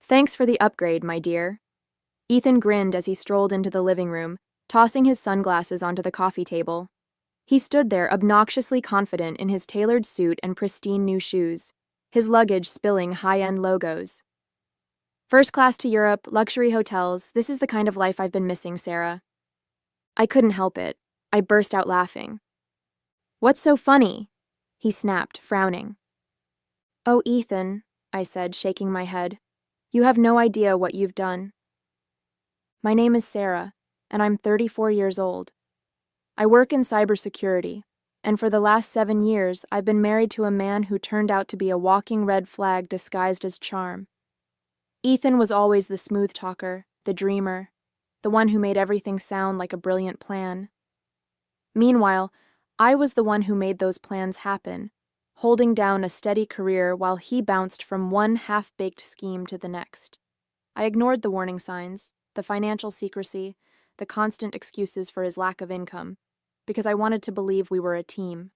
Thanks for the upgrade, my dear. Ethan grinned as he strolled into the living room, tossing his sunglasses onto the coffee table. He stood there obnoxiously confident in his tailored suit and pristine new shoes, his luggage spilling high-end logos. First class to Europe, luxury hotels, this is the kind of life I've been missing, Sarah. I couldn't help it. I burst out laughing. What's so funny? He snapped, frowning. Oh, Ethan, I said, shaking my head. You have no idea what you've done. My name is Sarah, and I'm 34 years old. I work in cybersecurity, and for the last 7 years, I've been married to a man who turned out to be a walking red flag disguised as charm. Ethan was always the smooth talker, the dreamer, the one who made everything sound like a brilliant plan. Meanwhile, I was the one who made those plans happen, holding down a steady career while he bounced from one half-baked scheme to the next. I ignored the warning signs, the financial secrecy, the constant excuses for his lack of income, because I wanted to believe we were a team.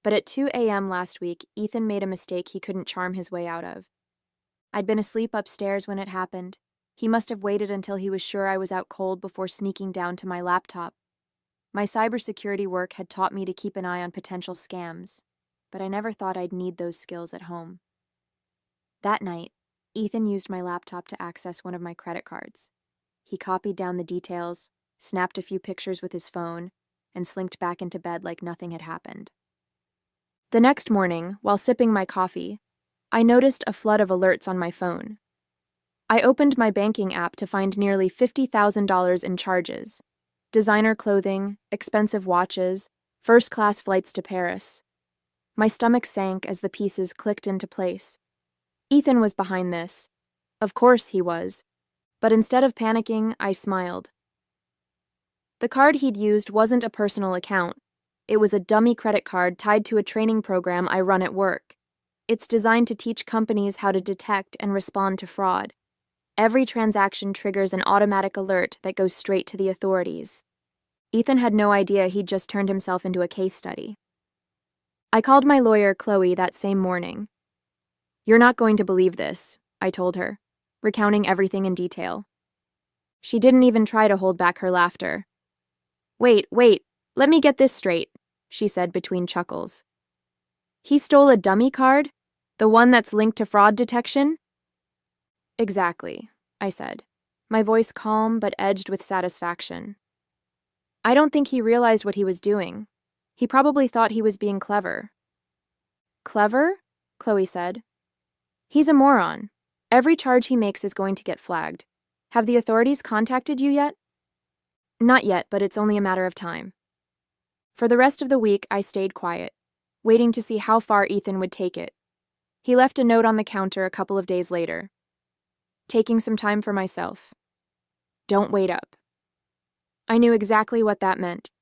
But at 2 a.m. last week, Ethan made a mistake he couldn't charm his way out of. I'd been asleep upstairs when it happened. He must have waited until he was sure I was out cold before sneaking down to my laptop. My cybersecurity work had taught me to keep an eye on potential scams, but I never thought I'd need those skills at home. That night, Ethan used my laptop to access one of my credit cards. He copied down the details, snapped a few pictures with his phone, and slinked back into bed like nothing had happened. The next morning, while sipping my coffee, I noticed a flood of alerts on my phone. I opened my banking app to find nearly $50,000 in charges: designer clothing, expensive watches, first-class flights to Paris. My stomach sank as the pieces clicked into place. Ethan was behind this. Of course he was. But instead of panicking, I smiled. The card he'd used wasn't a personal account. It was a dummy credit card tied to a training program I run at work. It's designed to teach companies how to detect and respond to fraud. Every transaction triggers an automatic alert that goes straight to the authorities. Ethan had no idea he'd just turned himself into a case study. I called my lawyer, Chloe, that same morning. You're not going to believe this, I told her, recounting everything in detail. She didn't even try to hold back her laughter. Wait, let me get this straight, she said between chuckles. He stole a dummy card? The one that's linked to fraud detection? Exactly, I said, my voice calm but edged with satisfaction. I don't think he realized what he was doing. He probably thought he was being clever. Clever? Chloe said. He's a moron. Every charge he makes is going to get flagged. Have the authorities contacted you yet? Not yet, but it's only a matter of time. For the rest of the week, I stayed quiet, waiting to see how far Ethan would take it. He left a note on the counter a couple of days later. Taking some time for myself. Don't wait up. I knew exactly what that meant.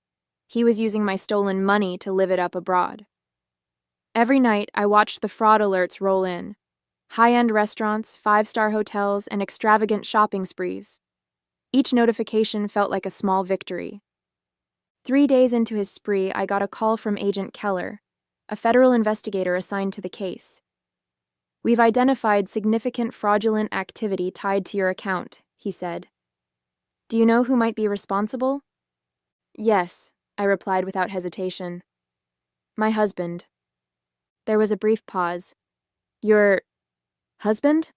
He was using my stolen money to live it up abroad. Every night, I watched the fraud alerts roll in. High-end restaurants, 5-star hotels, and extravagant shopping sprees. Each notification felt like a small victory. 3 days into his spree, I got a call from Agent Keller, a federal investigator assigned to the case. We've identified significant fraudulent activity tied to your account, he said. Do you know who might be responsible? Yes, I replied without hesitation. My husband. There was a brief pause. Your husband?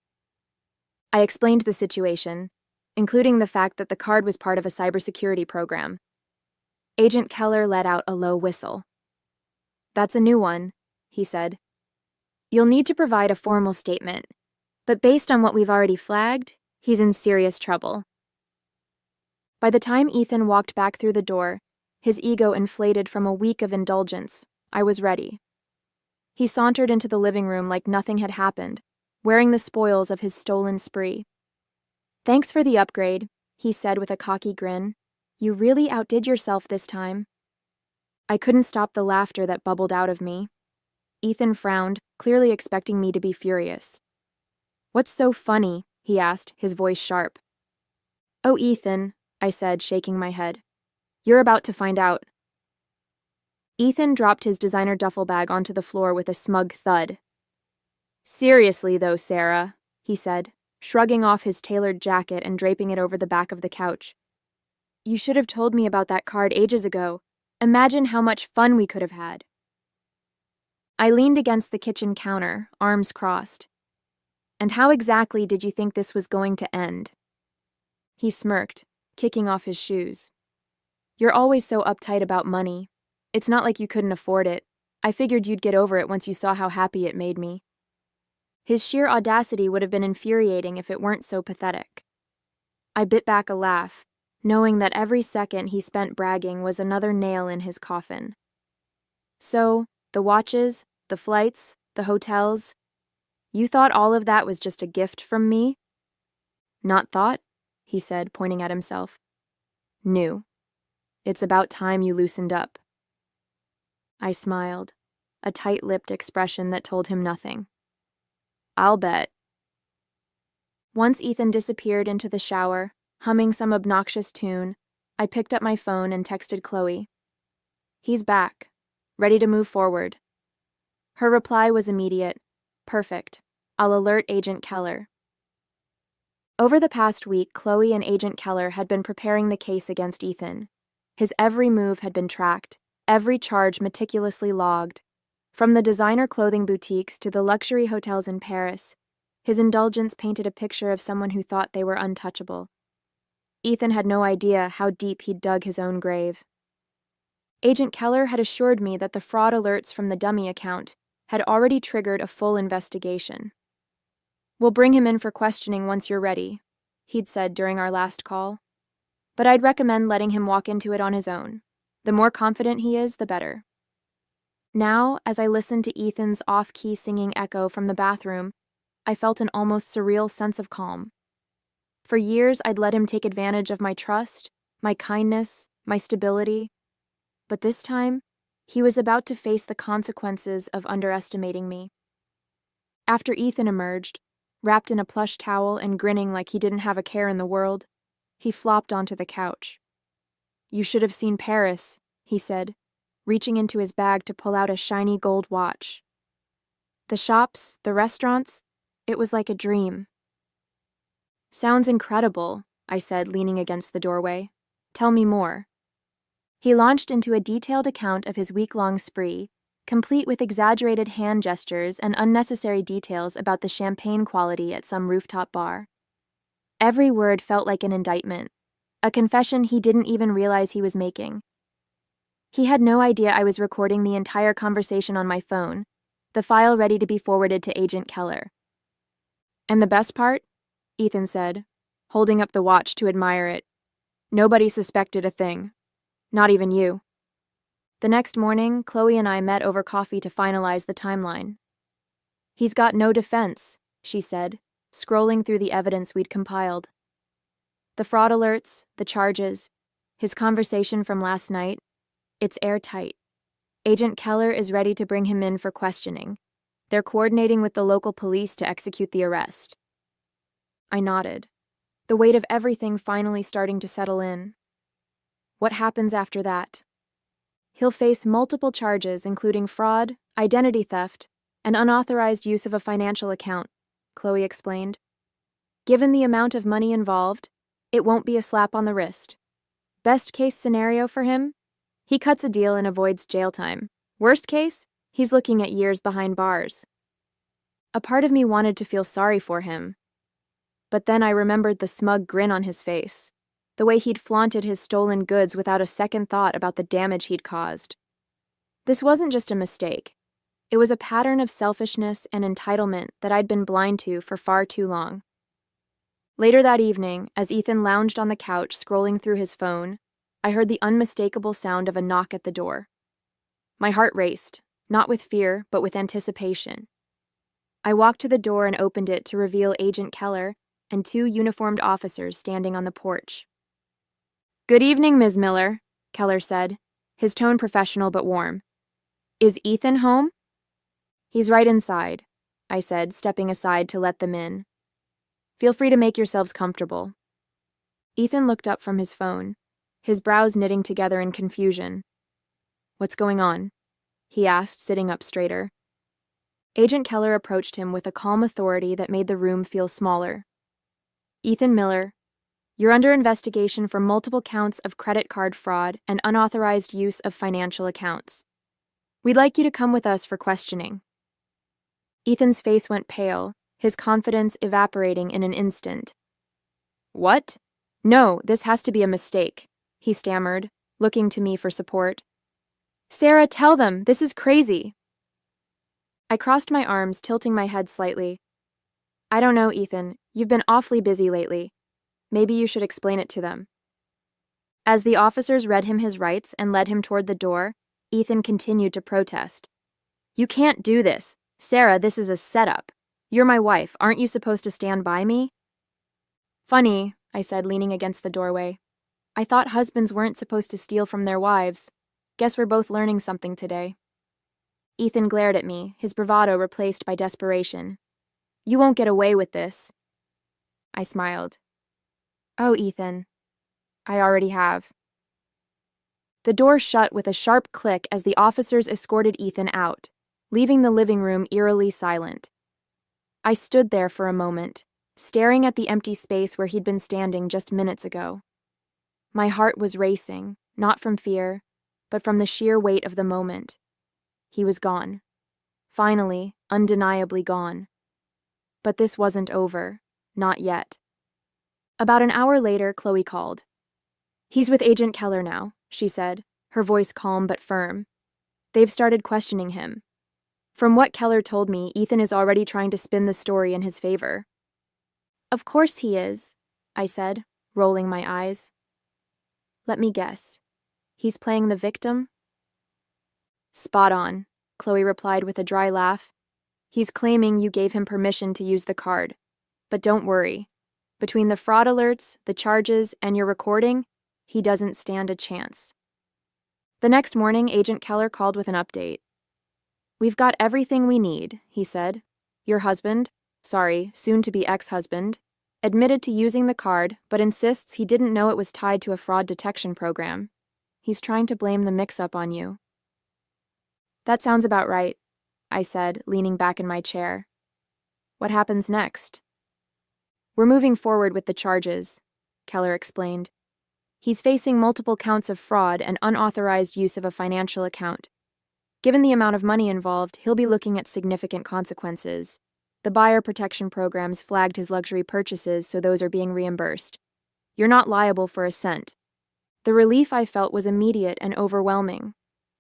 I explained the situation, including the fact that the card was part of a cybersecurity program. Agent Keller let out a low whistle. That's a new one, he said. You'll need to provide a formal statement, but based on what we've already flagged, he's in serious trouble. By the time Ethan walked back through the door, his ego inflated from a week of indulgence, I was ready. He sauntered into the living room like nothing had happened, wearing the spoils of his stolen spree. Thanks for the upgrade, he said with a cocky grin. You really outdid yourself this time. I couldn't stop the laughter that bubbled out of me. Ethan frowned, clearly expecting me to be furious. What's so funny? He asked, his voice sharp. Oh, Ethan, I said, shaking my head. You're about to find out. Ethan dropped his designer duffel bag onto the floor with a smug thud. Seriously, though, Sarah, he said, shrugging off his tailored jacket and draping it over the back of the couch. "You should have told me about that card ages ago. Imagine how much fun we could have had." I leaned against the kitchen counter, arms crossed. "And how exactly did you think this was going to end?" He smirked, kicking off his shoes. "You're always so uptight about money. It's not like you couldn't afford it. I figured you'd get over it once you saw how happy it made me." His sheer audacity would have been infuriating if it weren't so pathetic. I bit back a laugh, knowing that every second he spent bragging was another nail in his coffin. "So, the watches, the flights, the hotels, you thought all of that was just a gift from me?" "Not thought," he said, pointing at himself. "Knew. It's about time you loosened up." I smiled, a tight-lipped expression that told him nothing. "I'll bet." Once Ethan disappeared into the shower, humming some obnoxious tune, I picked up my phone and texted Chloe. "He's back, ready to move forward." Her reply was immediate. "Perfect. I'll alert Agent Keller." Over the past week, Chloe and Agent Keller had been preparing the case against Ethan. His every move had been tracked, every charge meticulously logged. From the designer clothing boutiques to the luxury hotels in Paris, his indulgence painted a picture of someone who thought they were untouchable. Ethan had no idea how deep he'd dug his own grave. Agent Keller had assured me that the fraud alerts from the dummy account had already triggered a full investigation. "We'll bring him in for questioning once you're ready," he'd said during our last call. "But I'd recommend letting him walk into it on his own. The more confident he is, the better." Now, as I listened to Ethan's off-key singing echo from the bathroom, I felt an almost surreal sense of calm. For years, I'd let him take advantage of my trust, my kindness, my stability. But this time, he was about to face the consequences of underestimating me. After Ethan emerged, wrapped in a plush towel and grinning like he didn't have a care in the world, he flopped onto the couch. "You should have seen Paris," he said, reaching into his bag to pull out a shiny gold watch. "The shops, the restaurants, it was like a dream." "Sounds incredible," I said, leaning against the doorway. "Tell me more." He launched into a detailed account of his week-long spree, complete with exaggerated hand gestures and unnecessary details about the champagne quality at some rooftop bar. Every word felt like an indictment, a confession he didn't even realize he was making. He had no idea I was recording the entire conversation on my phone, the file ready to be forwarded to Agent Keller. "And the best part?" Ethan said, holding up the watch to admire it. "Nobody suspected a thing. Not even you." The next morning, Chloe and I met over coffee to finalize the timeline. "He's got no defense," she said, scrolling through the evidence we'd compiled. The fraud alerts, the charges, his conversation from last night, it's airtight. Agent Keller is ready to bring him in for questioning. They're coordinating with the local police to execute the arrest. I nodded, the weight of everything finally starting to settle in. What happens after that? He'll face multiple charges, including fraud, identity theft, and unauthorized use of a financial account, Chloe explained. Given the amount of money involved, it won't be a slap on the wrist. Best case scenario for him? He cuts a deal and avoids jail time. Worst case? He's looking at years behind bars. A part of me wanted to feel sorry for him. But then I remembered the smug grin on his face, the way he'd flaunted his stolen goods without a second thought about the damage he'd caused. This wasn't just a mistake. It was a pattern of selfishness and entitlement that I'd been blind to for far too long. Later that evening, as Ethan lounged on the couch scrolling through his phone, I heard the unmistakable sound of a knock at the door. My heart raced, not with fear, but with anticipation. I walked to the door and opened it to reveal Agent Keller and two uniformed officers standing on the porch. "Good evening, Ms. Miller," Keller said, his tone professional but warm. "Is Ethan home?" "He's right inside," I said, stepping aside to let them in. "Feel free to make yourselves comfortable." Ethan looked up from his phone, his brows knitting together in confusion. "What's going on?" he asked, sitting up straighter. Agent Keller approached him with a calm authority that made the room feel smaller. Ethan Miller, you're under investigation for multiple counts of credit card fraud and unauthorized use of financial accounts. We'd like you to come with us for questioning. Ethan's face went pale, his confidence evaporating in an instant. What? No, this has to be a mistake, he stammered, looking to me for support. Sarah, tell them, this is crazy. I crossed my arms, tilting my head slightly. I don't know, Ethan. You've been awfully busy lately. Maybe you should explain it to them. As the officers read him his rights and led him toward the door, Ethan continued to protest. You can't do this. Sarah, this is a setup. You're my wife. Aren't you supposed to stand by me? Funny, I said, leaning against the doorway. I thought husbands weren't supposed to steal from their wives. Guess we're both learning something today. Ethan glared at me, his bravado replaced by desperation. You won't get away with this. I smiled. Oh, Ethan. I already have. The door shut with a sharp click as the officers escorted Ethan out, leaving the living room eerily silent. I stood there for a moment, staring at the empty space where he'd been standing just minutes ago. My heart was racing, not from fear, but from the sheer weight of the moment. He was gone. Finally, undeniably gone. But this wasn't over. Not yet. About an hour later, Chloe called. He's with Agent Keller now, she said, her voice calm but firm. They've started questioning him. From what Keller told me, Ethan is already trying to spin the story in his favor. Of course he is, I said, rolling my eyes. Let me guess. He's playing the victim? Spot on, Chloe replied with a dry laugh. He's claiming you gave him permission to use the card. But don't worry. Between the fraud alerts, the charges, and your recording, he doesn't stand a chance. The next morning, Agent Keller called with an update. We've got everything we need, he said. Your husband, soon-to-be ex-husband, admitted to using the card, but insists he didn't know it was tied to a fraud detection program. He's trying to blame the mix-up on you. That sounds about right, I said, leaning back in my chair. What happens next? We're moving forward with the charges, Keller explained. He's facing multiple counts of fraud and unauthorized use of a financial account. Given the amount of money involved, he'll be looking at significant consequences. The buyer protection programs flagged his luxury purchases, so those are being reimbursed. You're not liable for a cent. The relief I felt was immediate and overwhelming.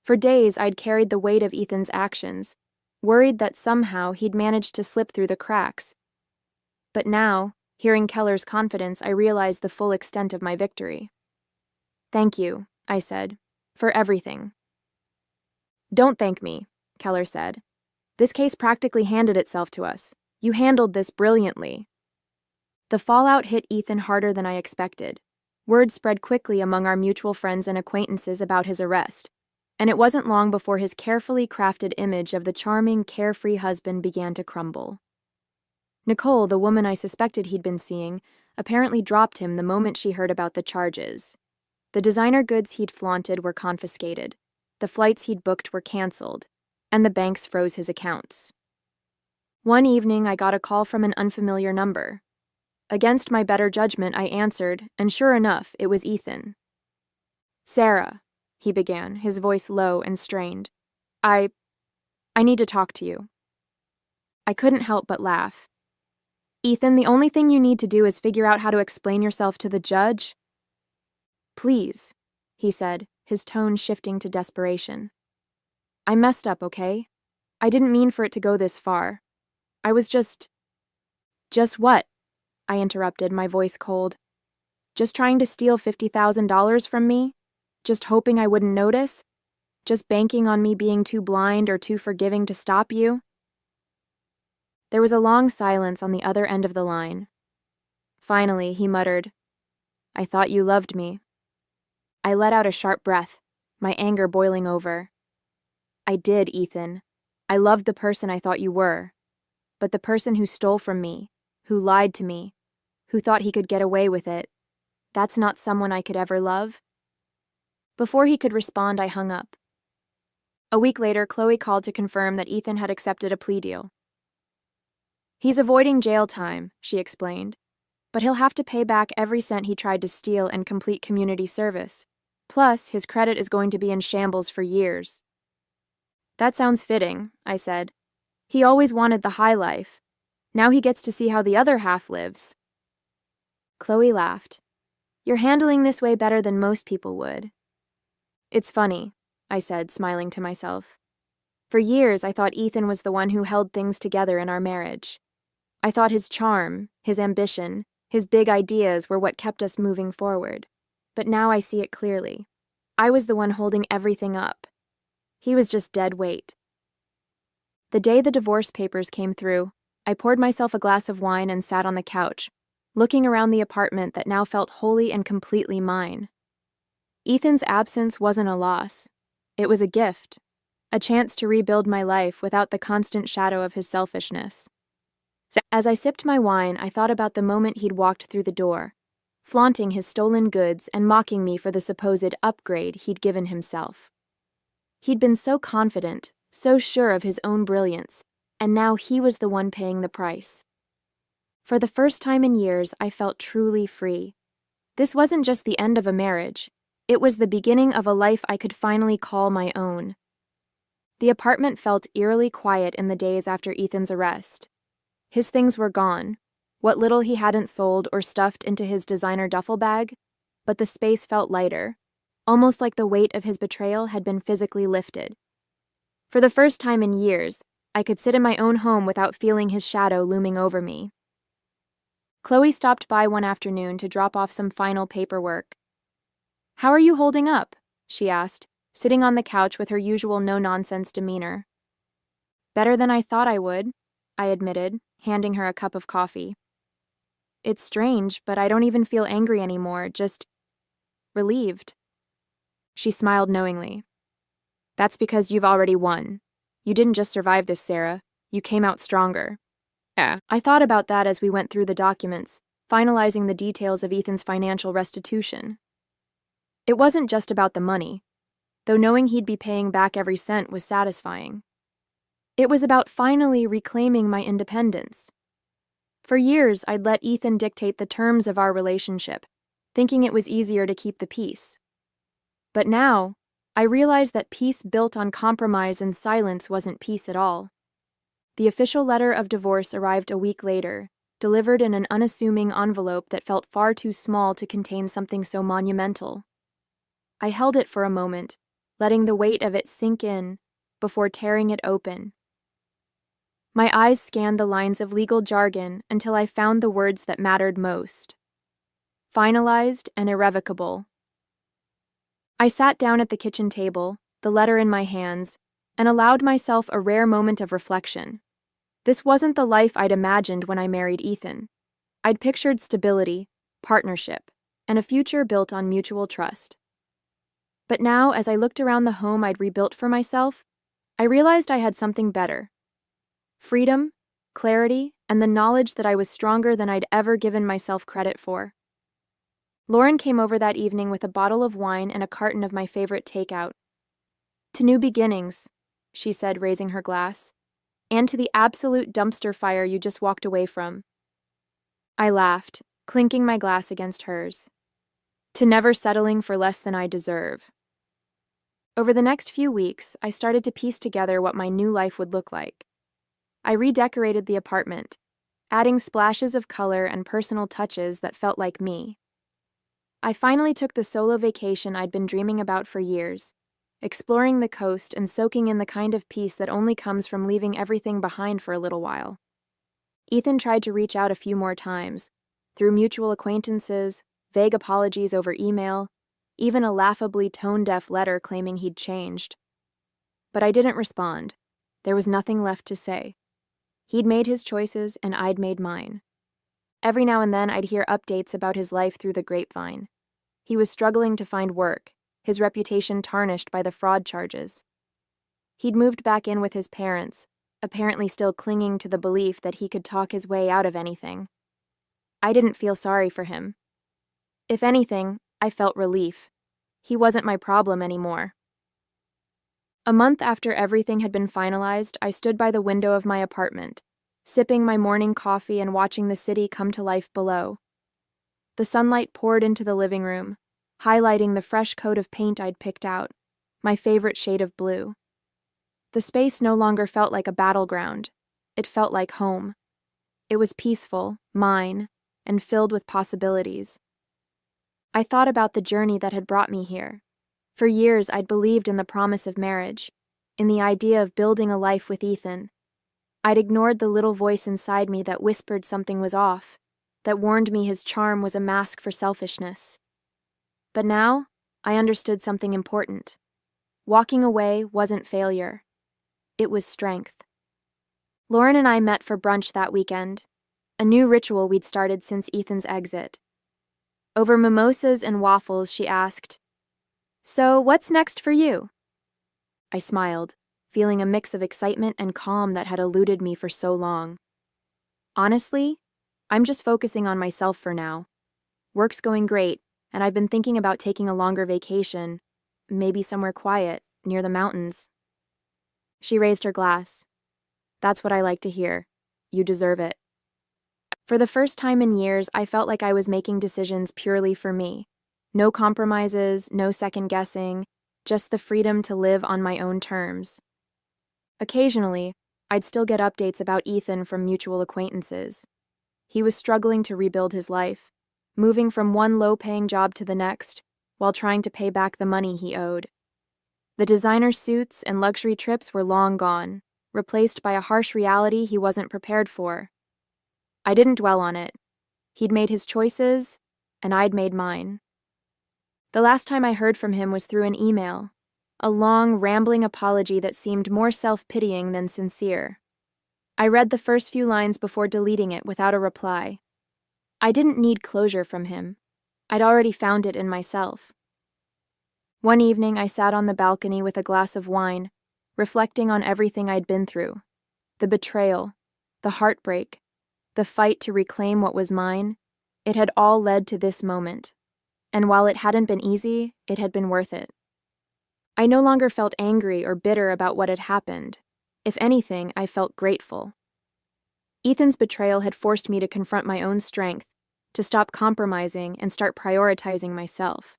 For days, I'd carried the weight of Ethan's actions, worried that somehow he'd managed to slip through the cracks. But now, hearing Keller's confidence, I realized the full extent of my victory. Thank you, I said, for everything. Don't thank me, Keller said. This case practically handed itself to us. You handled this brilliantly. The fallout hit Ethan harder than I expected. Word spread quickly among our mutual friends and acquaintances about his arrest, and it wasn't long before his carefully crafted image of the charming, carefree husband began to crumble. Nicole, the woman I suspected he'd been seeing, apparently dropped him the moment she heard about the charges. The designer goods he'd flaunted were confiscated, the flights he'd booked were canceled, and the banks froze his accounts. One evening, I got a call from an unfamiliar number. Against my better judgment, I answered, and sure enough, it was Ethan. Sarah, he began, his voice low and strained. I need to talk to you. I couldn't help but laugh. Ethan, the only thing you need to do is figure out how to explain yourself to the judge. Please, he said, his tone shifting to desperation. I messed up, okay? I didn't mean for it to go this far. I was just what? I interrupted, my voice cold. Just trying to steal $50,000 from me? Just hoping I wouldn't notice? Just banking on me being too blind or too forgiving to stop you? There was a long silence on the other end of the line. Finally, he muttered, I thought you loved me. I let out a sharp breath, my anger boiling over. I did, Ethan. I loved the person I thought you were. But the person who stole from me, who lied to me, who thought he could get away with it, that's not someone I could ever love. Before he could respond, I hung up. A week later, Chloe called to confirm that Ethan had accepted a plea deal. He's avoiding jail time, she explained. But he'll have to pay back every cent he tried to steal and complete community service. Plus, his credit is going to be in shambles for years. That sounds fitting, I said. He always wanted the high life. Now he gets to see how the other half lives. Chloe laughed. You're handling this way better than most people would. It's funny, I said, smiling to myself. For years, I thought Ethan was the one who held things together in our marriage. I thought his charm, his ambition, his big ideas were what kept us moving forward. But now I see it clearly. I was the one holding everything up. He was just dead weight. The day the divorce papers came through, I poured myself a glass of wine and sat on the couch, looking around the apartment that now felt wholly and completely mine. Ethan's absence wasn't a loss. It was a gift, a chance to rebuild my life without the constant shadow of his selfishness. As I sipped my wine, I thought about the moment he'd walked through the door, flaunting his stolen goods and mocking me for the supposed upgrade he'd given himself. He'd been so confident, so sure of his own brilliance, and now he was the one paying the price. For the first time in years, I felt truly free. This wasn't just the end of a marriage. It was the beginning of a life I could finally call my own. The apartment felt eerily quiet in the days after Ethan's arrest. His things were gone, what little he hadn't sold or stuffed into his designer duffel bag, but the space felt lighter, almost like the weight of his betrayal had been physically lifted. For the first time in years, I could sit in my own home without feeling his shadow looming over me. Chloe stopped by one afternoon to drop off some final paperwork. "How are you holding up?" she asked, sitting on the couch with her usual no-nonsense demeanor. "Better than I thought I would," I admitted, handing her a cup of coffee. "It's strange, but I don't even feel angry anymore, just relieved." She smiled knowingly. "That's because you've already won. You didn't just survive this, Sarah. You came out stronger." Yeah. I thought about that as we went through the documents, finalizing the details of Ethan's financial restitution. It wasn't just about the money, though knowing he'd be paying back every cent was satisfying. It was about finally reclaiming my independence. For years, I'd let Ethan dictate the terms of our relationship, thinking it was easier to keep the peace. But now, I realized that peace built on compromise and silence wasn't peace at all. The official letter of divorce arrived a week later, delivered in an unassuming envelope that felt far too small to contain something so monumental. I held it for a moment, letting the weight of it sink in, before tearing it open. My eyes scanned the lines of legal jargon until I found the words that mattered most. Finalized and irrevocable. I sat down at the kitchen table, the letter in my hands, and allowed myself a rare moment of reflection. This wasn't the life I'd imagined when I married Ethan. I'd pictured stability, partnership, and a future built on mutual trust. But now, as I looked around the home I'd rebuilt for myself, I realized I had something better. Freedom, clarity, and the knowledge that I was stronger than I'd ever given myself credit for. Lauren came over that evening with a bottle of wine and a carton of my favorite takeout. "To new beginnings," she said, raising her glass, "and to the absolute dumpster fire you just walked away from." I laughed, clinking my glass against hers. "To never settling for less than I deserve." Over the next few weeks, I started to piece together what my new life would look like. I redecorated the apartment, adding splashes of color and personal touches that felt like me. I finally took the solo vacation I'd been dreaming about for years, exploring the coast and soaking in the kind of peace that only comes from leaving everything behind for a little while. Ethan tried to reach out a few more times, through mutual acquaintances, vague apologies over email, even a laughably tone-deaf letter claiming he'd changed. But I didn't respond. There was nothing left to say. He'd made his choices, and I'd made mine. Every now and then I'd hear updates about his life through the grapevine. He was struggling to find work, his reputation tarnished by the fraud charges. He'd moved back in with his parents, apparently still clinging to the belief that he could talk his way out of anything. I didn't feel sorry for him. If anything, I felt relief. He wasn't my problem anymore. A month after everything had been finalized, I stood by the window of my apartment, sipping my morning coffee and watching the city come to life below. The sunlight poured into the living room, highlighting the fresh coat of paint I'd picked out, my favorite shade of blue. The space no longer felt like a battleground. It felt like home. It was peaceful, mine, and filled with possibilities. I thought about the journey that had brought me here. For years, I'd believed in the promise of marriage, in the idea of building a life with Ethan. I'd ignored the little voice inside me that whispered something was off, that warned me his charm was a mask for selfishness. But now, I understood something important. Walking away wasn't failure. It was strength. Lauren and I met for brunch that weekend, a new ritual we'd started since Ethan's exit. Over mimosas and waffles, she asked, "So, what's next for you?" I smiled, feeling a mix of excitement and calm that had eluded me for so long. Honestly, I'm just focusing on myself for now. Work's going great, and I've been thinking about taking a longer vacation, maybe somewhere quiet, near the mountains. She raised her glass. "That's what I like to hear. You deserve it." For the first time in years, I felt like I was making decisions purely for me. No compromises, no second-guessing, just the freedom to live on my own terms. Occasionally, I'd still get updates about Ethan from mutual acquaintances. He was struggling to rebuild his life, moving from one low-paying job to the next, while trying to pay back the money he owed. The designer suits and luxury trips were long gone, replaced by a harsh reality he wasn't prepared for. I didn't dwell on it. He'd made his choices, and I'd made mine. The last time I heard from him was through an email, a long, rambling apology that seemed more self-pitying than sincere. I read the first few lines before deleting it without a reply. I didn't need closure from him. I'd already found it in myself. One evening, I sat on the balcony with a glass of wine, reflecting on everything I'd been through. The betrayal, the heartbreak, the fight to reclaim what was mine. It had all led to this moment. And while it hadn't been easy, it had been worth it. I no longer felt angry or bitter about what had happened. If anything, I felt grateful. Ethan's betrayal had forced me to confront my own strength, to stop compromising and start prioritizing myself.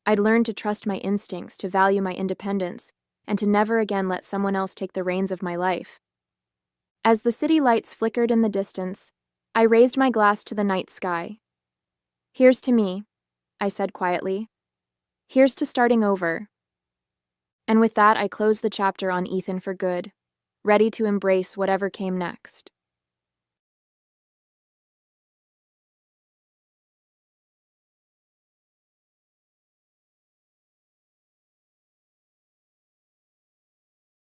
I'd learned to trust my instincts, to value my independence, and to never again let someone else take the reins of my life. As the city lights flickered in the distance, I raised my glass to the night sky. "Here's to me," I said quietly. "Here's to starting over." And with that, I closed the chapter on Ethan for good, ready to embrace whatever came next.